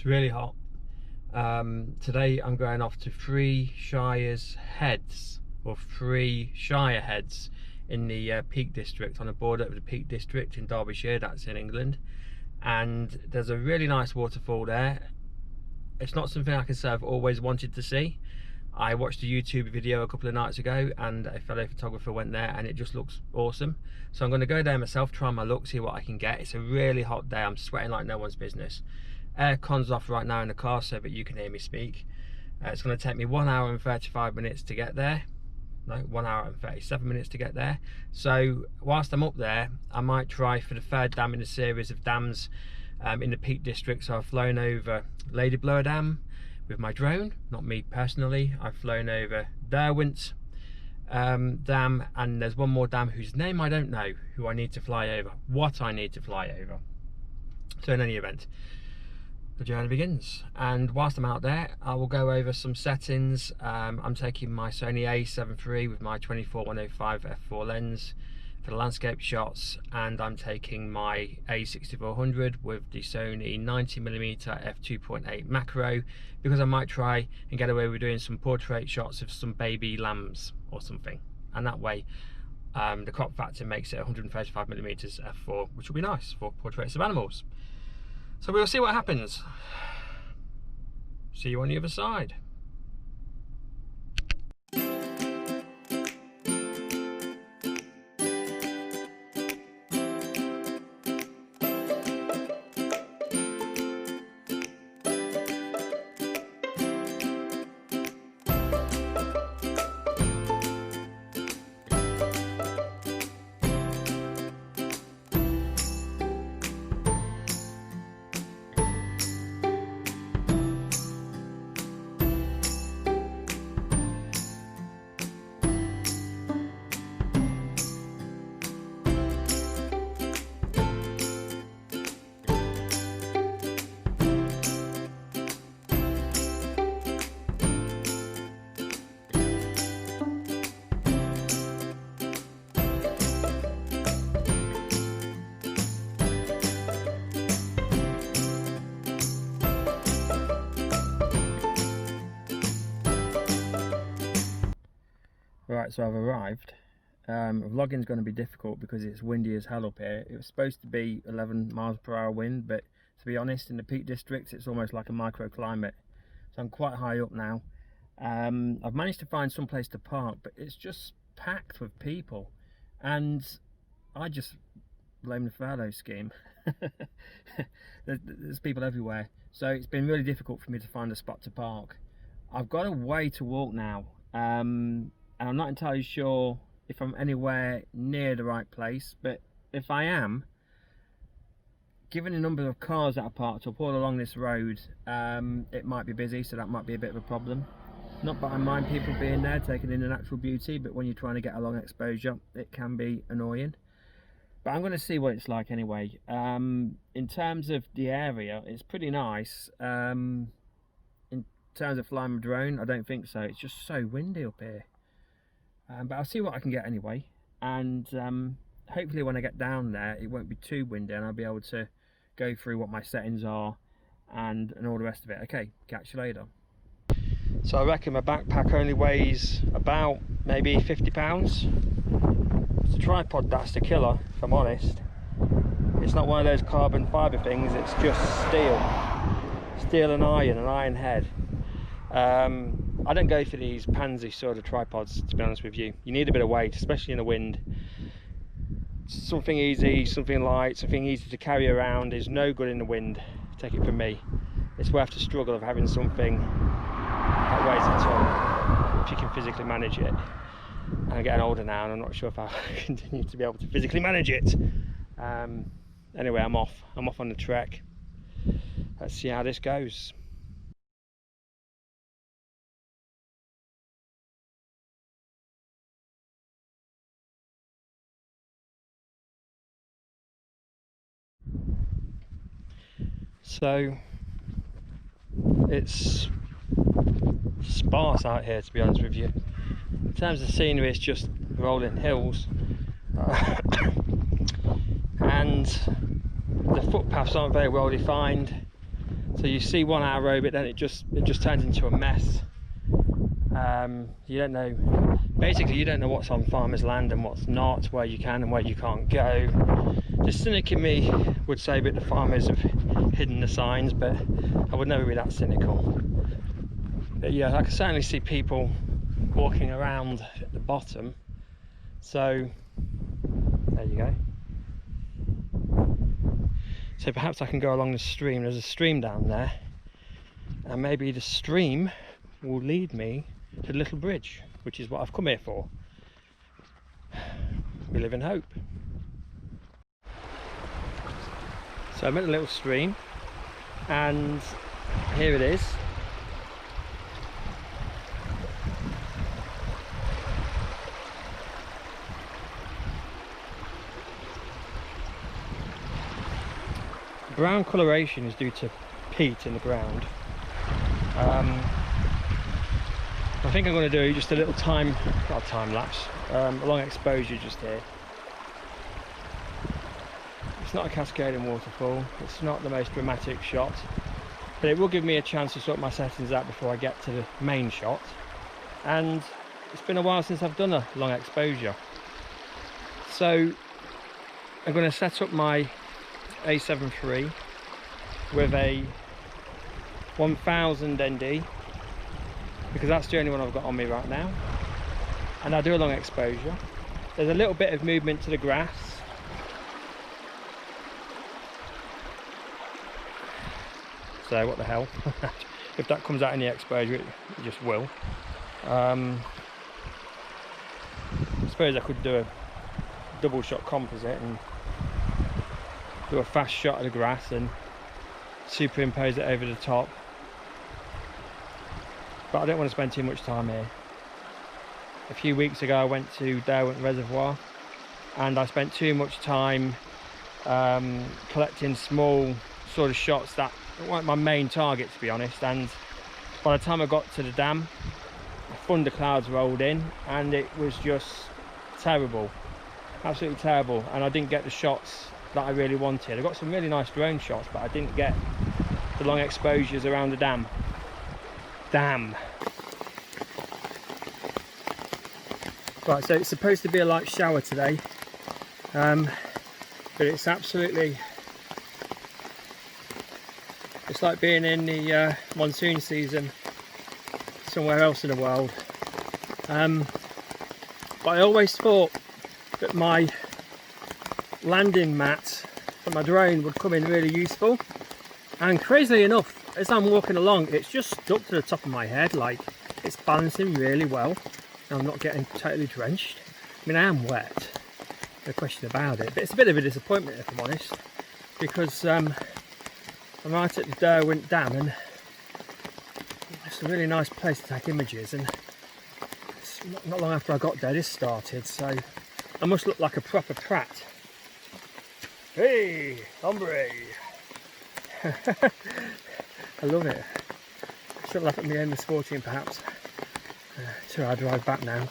It's really hot. Today I'm going off to Three Shires Heads, or Three Shire Heads, in the Peak District, on the border of the Peak District in Derbyshire, that's in England. And there's a really nice waterfall there. It's not something I can say I've always wanted to see. I watched a YouTube video a couple of nights ago and a fellow photographer went there and it just looks awesome. So I'm going to go there myself, try my luck, see what I can get. It's a really hot day, I'm sweating like no one's business. Aircon's off right now in the car so that you can hear me speak. It's going to take me 1 hour and 35 minutes to get there. No, 1 hour and 37 minutes to get there. So whilst I'm up there, I might try for the third dam in a series of dams in the Peak District. So I've flown over Lady Blower Dam with my drone, not me personally. I've flown over Derwent Dam, and there's one more dam whose name I don't know, who I need to fly over, what I need to fly over. So in any event, the journey begins, and whilst I'm out there I will go over some settings. I'm taking my Sony A7 III with my 24-105 f4 lens for the landscape shots, and I'm taking my A6400 with the Sony 90mm f2.8 macro because I might try and get away with doing some portrait shots of some baby lambs or something, and that way the crop factor makes it 135mm f4, which will be nice for portraits of animals. So we'll see what happens. See you on the other side. Right, so I've arrived. Vlogging's going to be difficult because it's windy as hell up here. It was supposed to be 11 miles per hour wind, but to be honest, in the Peak District it's almost like a microclimate. So I'm quite high up now. I've managed to find some place to park, but it's just packed with people, and I just blame the furlough scheme. There's people everywhere, so it's been really difficult for me to find a spot to park. I've got a way to walk now, and I'm not entirely sure if I'm anywhere near the right place, but if I am, given the number of cars that are parked up all along this road, it might be busy, so that might be a bit of a problem. Not that I mind people being there taking in the natural beauty, but when you're trying to get a long exposure it can be annoying. But I'm going to see what it's like anyway. In terms of the area, it's pretty nice. In terms of flying my drone, I don't think so. It's just so windy up here. But I'll see what I can get anyway, and hopefully when I get down there it won't be too windy and I'll be able to go through what my settings are and all the rest of it. Okay, catch you later. So I reckon my backpack only weighs about maybe 50 pounds. It's a tripod that's the killer, if I'm honest. It's not one of those carbon fibre things, it's just steel and iron head. I don't go for these pansy sort of tripods, to be honest with you. You need a bit of weight, especially in the wind. Something easy, something light, something easy to carry around is no good in the wind, take it from me. It's worth the struggle of having something that weighs a ton, if you can physically manage it. And I'm getting older now and I'm not sure if I'll continue to be able to physically manage it. Anyway, I'm off on the trek. Let's see how this goes. So it's sparse out here, to be honest with you. In terms of scenery, it's just rolling hills, and the footpaths aren't very well defined. So you see one arrow, but then it just turns into a mess. You don't know, basically you don't know what's on farmers' land and what's not, where you can and where you can't go. The cynic in me would say that the farmers have hidden the signs, but I would never be that cynical. But yeah, I can certainly see people walking around at the bottom, so there you go. So perhaps I can go along the stream. There's a stream down there, and maybe the stream will lead me to the little bridge, which is what I've come here for. We live in hope. So I'm at a little stream, and here it is. Brown coloration is due to peat in the ground. I think I'm going to do just a little not a time lapse, a long exposure just here. It's not a cascading waterfall, it's not the most dramatic shot, but it will give me a chance to sort my settings out before I get to the main shot. And it's been a while since I've done a long exposure, so I'm going to set up my A7 III with a 1000 ND, because that's the only one I've got on me right now, and I do a long exposure. There's a little bit of movement to the grass, so what the hell. If that comes out in the exposure, it just will. I suppose I could do a double shot composite and do a fast shot of the grass and superimpose it over the top, but I don't want to spend too much time here. A few weeks ago I went to Derwent Reservoir and I spent too much time collecting small sort of shots that weren't my main target, to be honest, and by the time I got to the dam, thunderclouds rolled in and it was just terrible, absolutely terrible, and I didn't get the shots that I really wanted. I got some really nice drone shots, but I didn't get the long exposures around the dam. Right, so it's supposed to be a light shower today, but it's absolutely, it's like being in the monsoon season somewhere else in the world. But I always thought that my landing mat for my drone would come in really useful, and crazily enough, as I'm walking along, it's just stuck to the top of my head, like it's balancing really well. I'm not getting totally drenched. I mean, I am wet, no question about it, but it's a bit of a disappointment, if I'm honest, because I'm right at the Derwent Dam, and it's a really nice place to take images, and it's not long after I got there this started, so I must look like a proper prat. Hey, hombre! I love it. Should laugh at me in this 14 perhaps. Till I drive back now.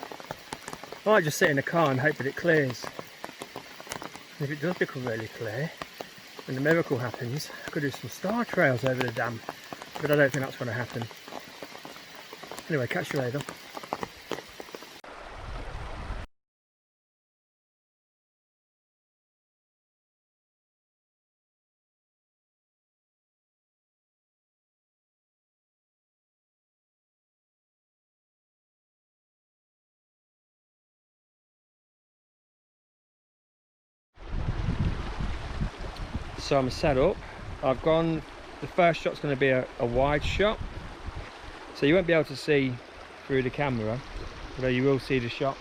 I might just sit in the car and hope that it clears. And if it does become really clear, and the miracle happens, I could do some star trails over the dam, but I don't think that's going to happen. Anyway, catch you later. So I'm set up. I've gone, the first shot's going to be a wide shot, so you won't be able to see through the camera, although you will see the shot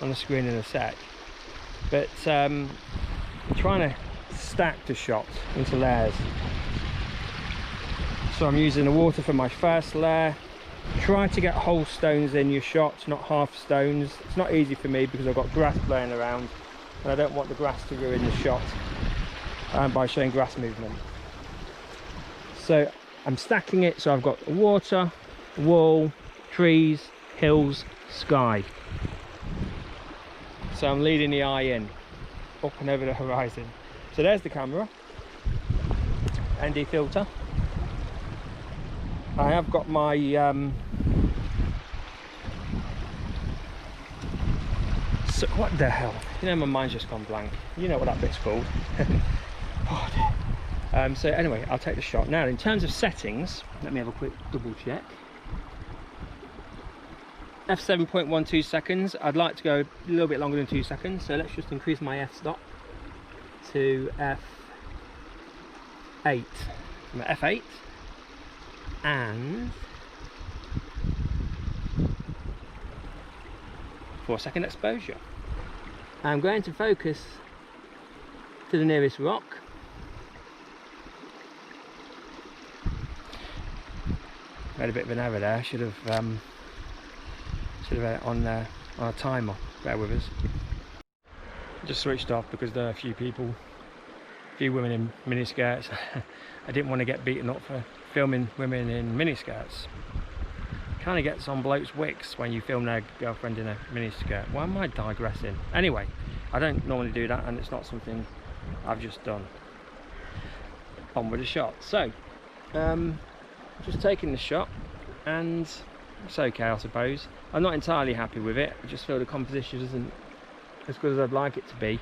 on the screen in a sec. But I'm trying to stack the shots into layers. So I'm using the water for my first layer. Try to get whole stones in your shots, not half stones. It's not easy for me because I've got grass blowing around and I don't want the grass to ruin the shot by showing grass movement. So I'm stacking it, so I've got water, wall, trees, hills, sky. So I'm leading the eye in, up and over the horizon. So there's the camera, ND filter. I have got my so what the hell? You know, my mind's just gone blank. You know what that bit's called. Oh, dear. So anyway, I'll take the shot. Now, in terms of settings, let me have a quick double check. F7.12 seconds. I'd like to go a little bit longer than 2 seconds, so let's just increase my f-stop to F8. I'm at F8 and 4-second exposure. I'm going to focus to the nearest rock. Made a bit of an error there. Should have had it on a timer. Bear with us. Just switched off because there are a few women in miniskirts. I didn't want to get beaten up for filming women in miniskirts. Kind of gets on blokes' wicks when you film their girlfriend in a miniskirt. Why am I digressing? Anyway, I don't normally do that, and it's not something I've just done. On with the shot. So, just taking the shot, and it's okay, I suppose. I'm not entirely happy with it. I just feel the composition isn't as good as I'd like it to be.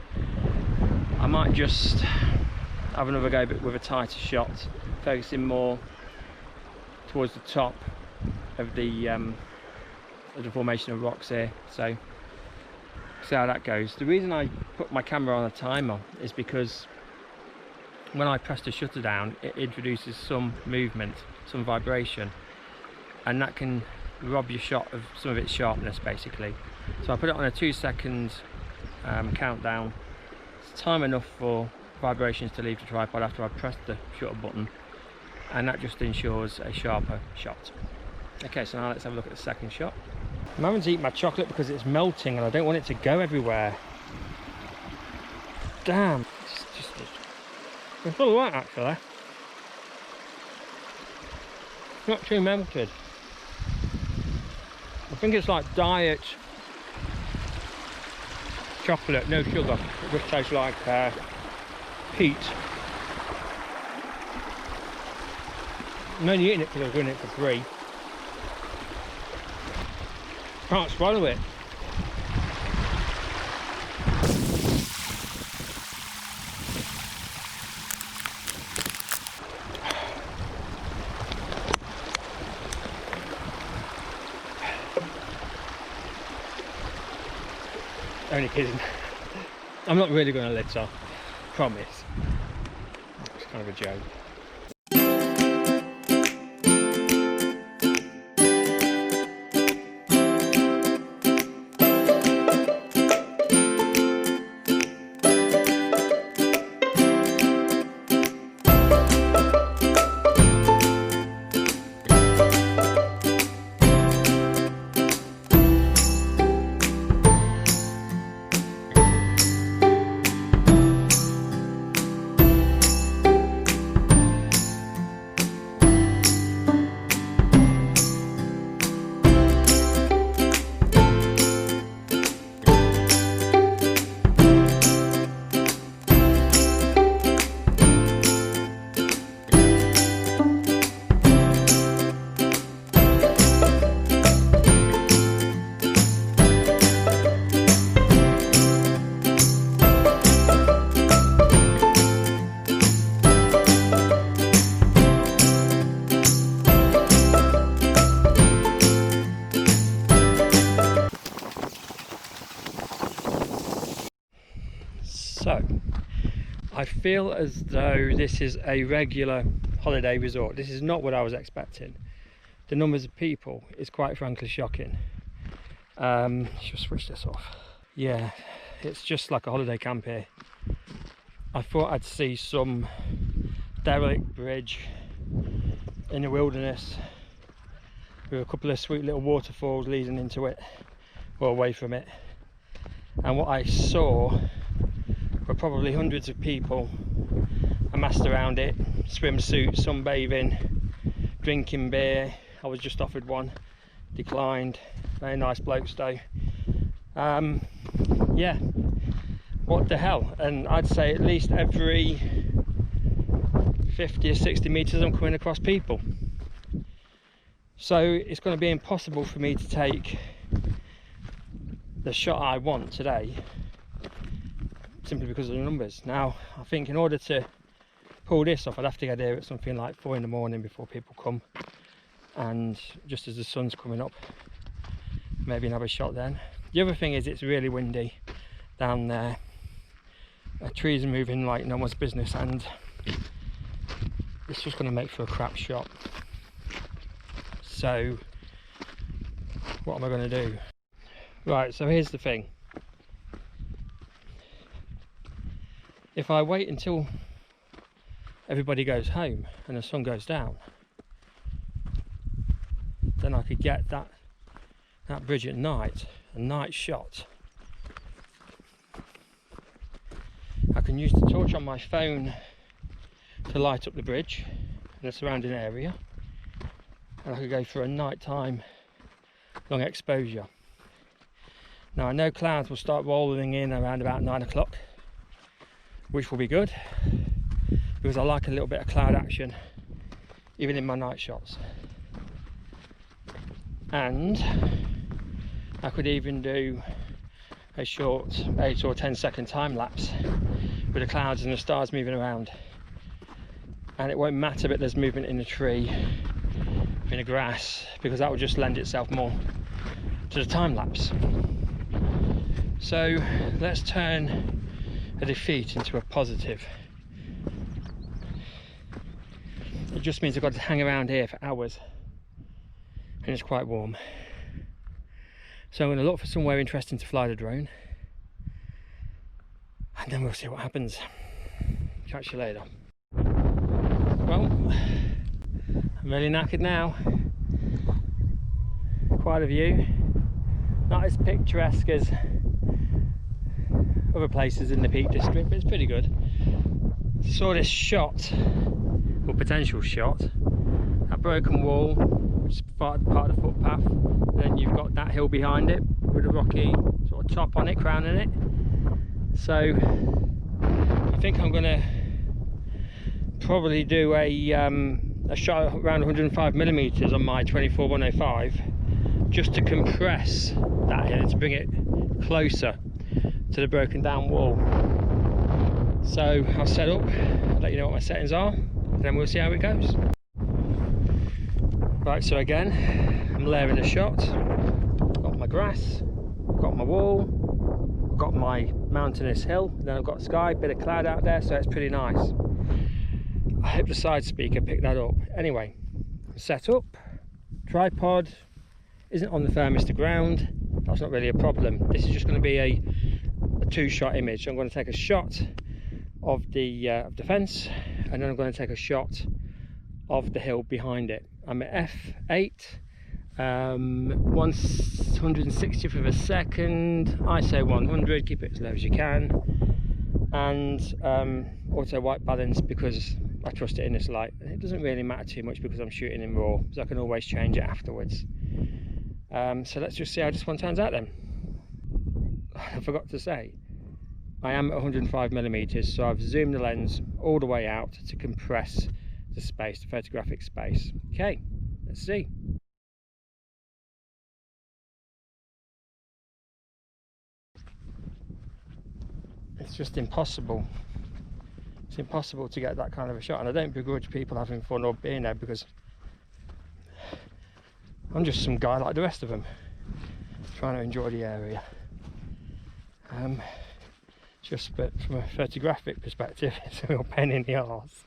I might just have another go, but with a tighter shot, focusing more towards the top of the formation of rocks here. So see how that goes. The reason I put my camera on a timer is because when I press the shutter down, it introduces some movement, some vibration, and that can rob your shot of some of its sharpness, basically. So I put it on a 2-second countdown. It's time enough for vibrations to leave the tripod after I've pressed the shutter button, and that just ensures a sharper shot. Okay, so now let's have a look at the second shot. I'm having to eat my chocolate because it's melting and I don't want it to go everywhere. Damn, it's all right actually. It's not too melted. I think it's like diet chocolate, no sugar. It just tastes like heat. I'm only eating it because I was doing it for free. Can't swallow it. Only kidding. I'm not really going to litter. Promise. It's kind of a joke. So, I feel as though this is a regular holiday resort. This is not what I was expecting. The numbers of people is quite frankly shocking. Just switch this off. Yeah, it's just like a holiday camp here. I thought I'd see some derelict bridge in the wilderness with a couple of sweet little waterfalls leading into it or away from it, and what I saw were probably hundreds of people amassed around it, swimsuits, sunbathing, drinking beer. I was just offered one, declined. Very nice blokes though. Yeah, what the hell. And I'd say at least every 50 or 60 meters I'm coming across people. So it's going to be impossible for me to take the shot I want today, simply because of the numbers. Now, I think in order to pull this off, I'd have to get here at something like 4 in the morning before people come, and just as the sun's coming up, maybe have a shot then. The other thing is it's really windy down there. Trees are moving like no one's business, and it's just going to make for a crap shot. So what am I going to do? Right, so here's the thing. If I wait until everybody goes home and the sun goes down, then I could get that bridge at night, a night shot. I can use the torch on my phone to light up the bridge and the surrounding area, and I could go for a nighttime long exposure. Now I know clouds will start rolling in around about 9 o'clock, which will be good because I like a little bit of cloud action even in my night shots. And I could even do a short 8 or 10 second time lapse with the clouds and the stars moving around, and it won't matter that there's movement in the tree, in the grass, because that will just lend itself more to the time lapse. So let's turn a defeat into a positive. It just means I've got to hang around here for hours, and it's quite warm. So I'm going to look for somewhere interesting to fly the drone, and then we'll see what happens. Catch you later. Well, I'm really knackered now. Quite a view. Not as picturesque as other places in the Peak District, but it's pretty good. Saw this shot, or potential shot, that broken wall, which is part of the footpath, and then you've got that hill behind it with a rocky sort of top on it, crowning it. So I think I'm going to probably do a shot around 105mm on my 24-105, just to compress that hill and to bring it closer to the broken down wall. So I'll set up, let you know what my settings are, and then we'll see how it goes. Right, so again, I'm layering a shot. Got my grass, got my wall, got my mountainous hill, then I've got sky, bit of cloud out there, so it's pretty nice. I hope the side speaker picked that up. Anyway, I'm set up, tripod isn't on the firmest of ground, that's not really a problem. This is just going to be a two-shot image. I'm going to take a shot of the fence, and then I'm going to take a shot of the hill behind it. I'm at f8, 1/160th of a second. I say 100, keep it as low as you can, and auto white balance because I trust it in this light. It doesn't really matter too much because I'm shooting in RAW, so I can always change it afterwards. So let's just see how this one turns out then. I forgot to say, I am at 105mm, so I've zoomed the lens all the way out to compress the space, the photographic space. Okay, let's see. It's just impossible. It's impossible to get that kind of a shot, and I don't begrudge people having fun or being there, because I'm just some guy like the rest of them, trying to enjoy the area. But from a photographic perspective, it's a real pain in the arse.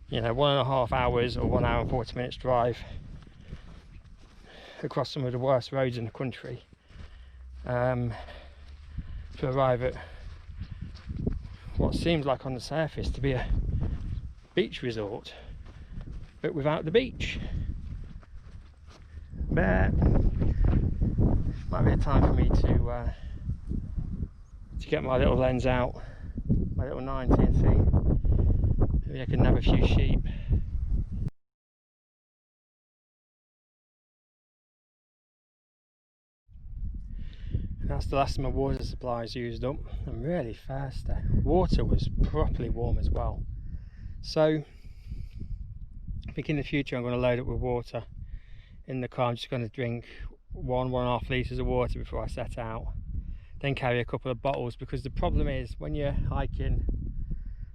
You know, 1.5 hours or 1 hour and 40 minutes drive across some of the worst roads in the country to arrive at what seems like on the surface to be a beach resort, but without the beach. But might be a time for me to get my little lens out, my little 90, and see maybe I can have a few sheep. And that's the last of my water supplies used up. I'm really thirsty. Water was properly warm as well. So think in the future I'm going to load up with water in the car. I'm just going to drink 1.5 litres of water before I set out, then carry a couple of bottles, because the problem is when you're hiking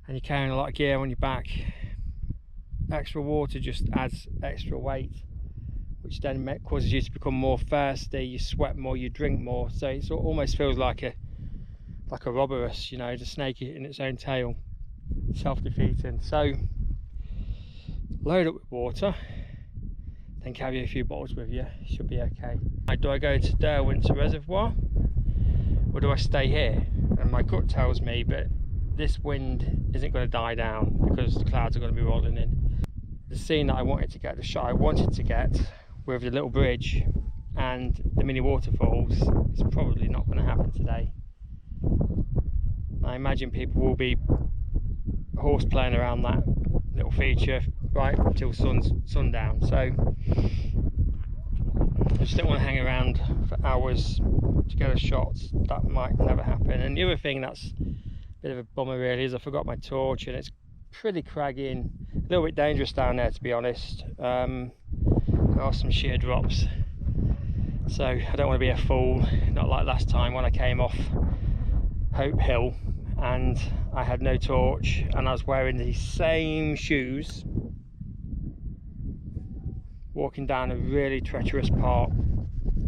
and you're carrying a lot of gear on your back, extra water just adds extra weight, which then causes you to become more thirsty, you sweat more, you drink more, so it almost feels like a Ouroboros, you know, the snake in its own tail, self-defeating. So load up with water, then carry a few bottles with you, should be okay. Do I go to Derwent's Reservoir or do I stay here? And my gut tells me, but this wind isn't going to die down because the clouds are going to be rolling in. The scene that I wanted to get, the shot I wanted to get with the little bridge and the mini waterfalls, is probably not going to happen today. I imagine people will be horse playing around that little feature right until sundown, so I just don't want to hang around for hours to get a shot. That might never happen. And the other thing that's a bit of a bummer really is I forgot my torch, and it's pretty craggy and a little bit dangerous down there, to be honest. There are some sheer drops, so I don't want to be a fool, not like last time when I came off Hope Hill and I had no torch and I was wearing the same shoes walking down a really treacherous part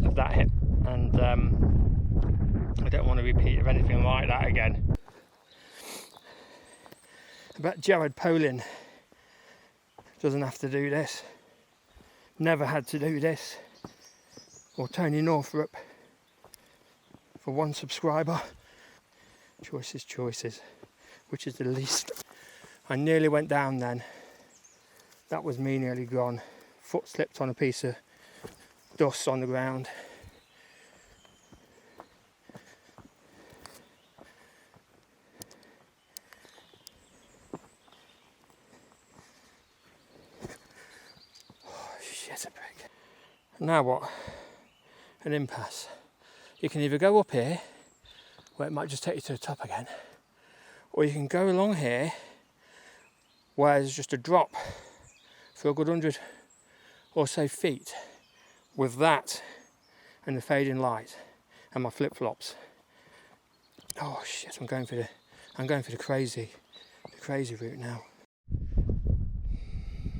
of that hip, and I don't want to repeat of anything like that again. I bet Jared Polin doesn't have to do this, never had to do this, or Tony Northrup for 1 subscriber. Choices, which is the least. I nearly went down then, that was me nearly gone. Foot slipped on a piece of dust on the ground. Oh, shit a brick. Now what? An impasse. You can either go up here, where it might just take you to the top again, or you can go along here where there's just a drop for a good 100 or so feet with that and the fading light and my flip-flops. Oh shit, I'm going for the crazy route now.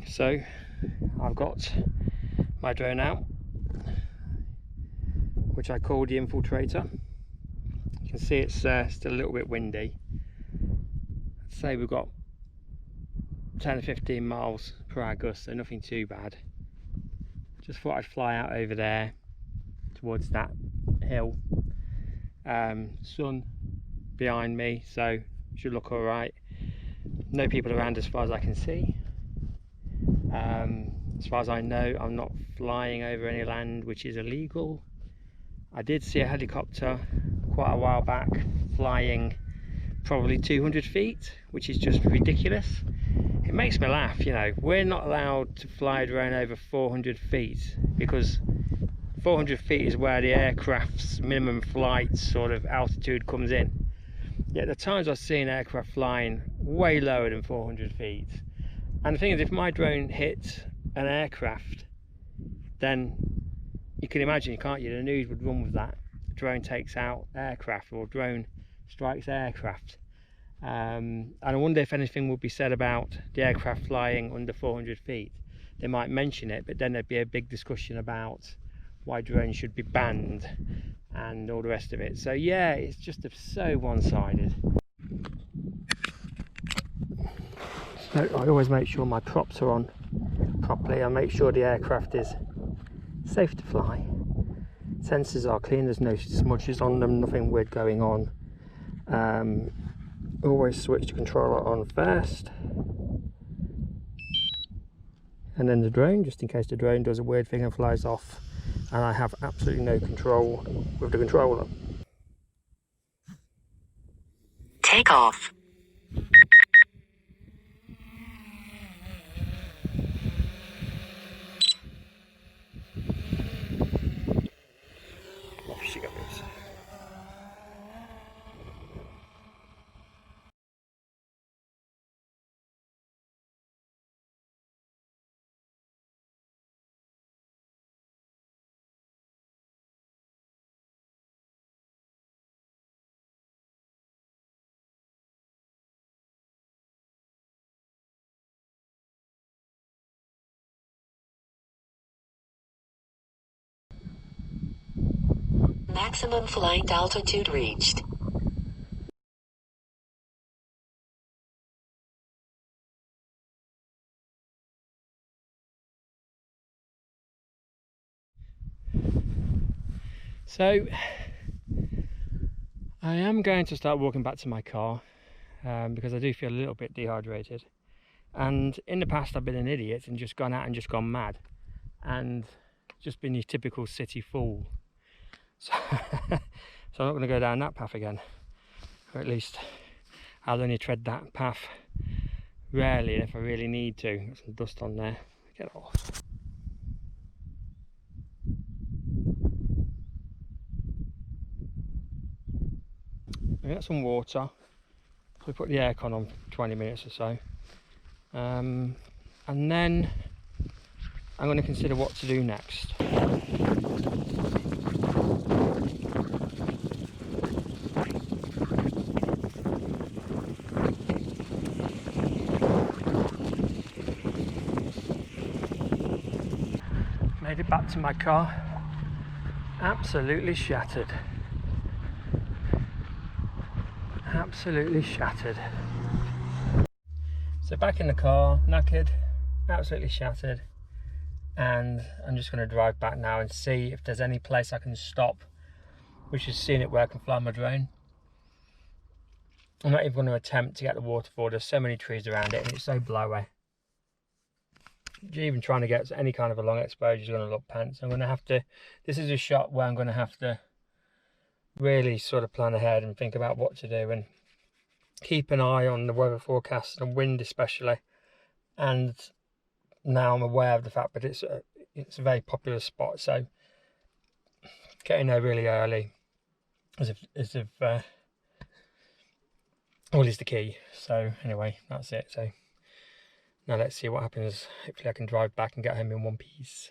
So I've got my drone out, which I called the Infiltrator. You can see it's still a little bit windy. I'd say we've got 10 or 15 miles per hour gust, so nothing too bad. Just thought I'd fly out over there towards that hill. Sun behind me, so should look all right. No people around as far as I can see. As far as I know, I'm not flying over any land which is illegal. I did see a helicopter quite a while back flying probably 200 feet, which is just ridiculous. It makes me laugh, you know. We're not allowed to fly a drone over 400 feet because 400 feet is where the aircraft's minimum flight sort of altitude comes in. Yet the times I've seen aircraft flying way lower than 400 feet. And the thing is, if my drone hits an aircraft, then you can imagine, can't you, the news would run with that. Drone takes out aircraft, or drone strikes aircraft. And I wonder if anything would be said about the aircraft flying under 400 feet. They might mention it, but then there'd be a big discussion about why drones should be banned and all the rest of it. So yeah, it's just so one-sided. So I always make sure my props are on properly. I make sure the aircraft is safe to fly. Sensors are clean, there's no smudges on them, nothing weird going on. Always switch the controller on first, and then the drone, just in case the drone does a weird thing and flies off and I have absolutely no control with the controller. Take off. Off she goes. Maximum flight altitude reached. So I am going to start walking back to my car because I do feel a little bit dehydrated. And in the past I've been an idiot and just gone out and just gone mad and just been your typical city fool. So, so I'm not going to go down that path again, or at least I'll only tread that path rarely, and if I really need to. Got some dust on there, get it off. We got some water, so we put the aircon on for 20 minutes or so, and then I'm going to consider what to do next. Made it back to my car, absolutely shattered. Absolutely shattered. So back in the car, knackered, absolutely shattered, and I'm just going to drive back now and see if there's any place I can stop which is scenic where I can fly my drone. I'm not even going to attempt to get the waterfall, there's so many trees around it and it's so blowy. Even trying to get any kind of a long exposure is going to look pants. I'm going to have to, this is a shot where I'm going to have to really sort of plan ahead and think about what to do and keep an eye on the weather forecast and wind especially. And now I'm aware of the fact that it's a very popular spot, so getting there really early is the key. So anyway, that's it. So now let's see what happens. Hopefully I can drive back and get home in one piece.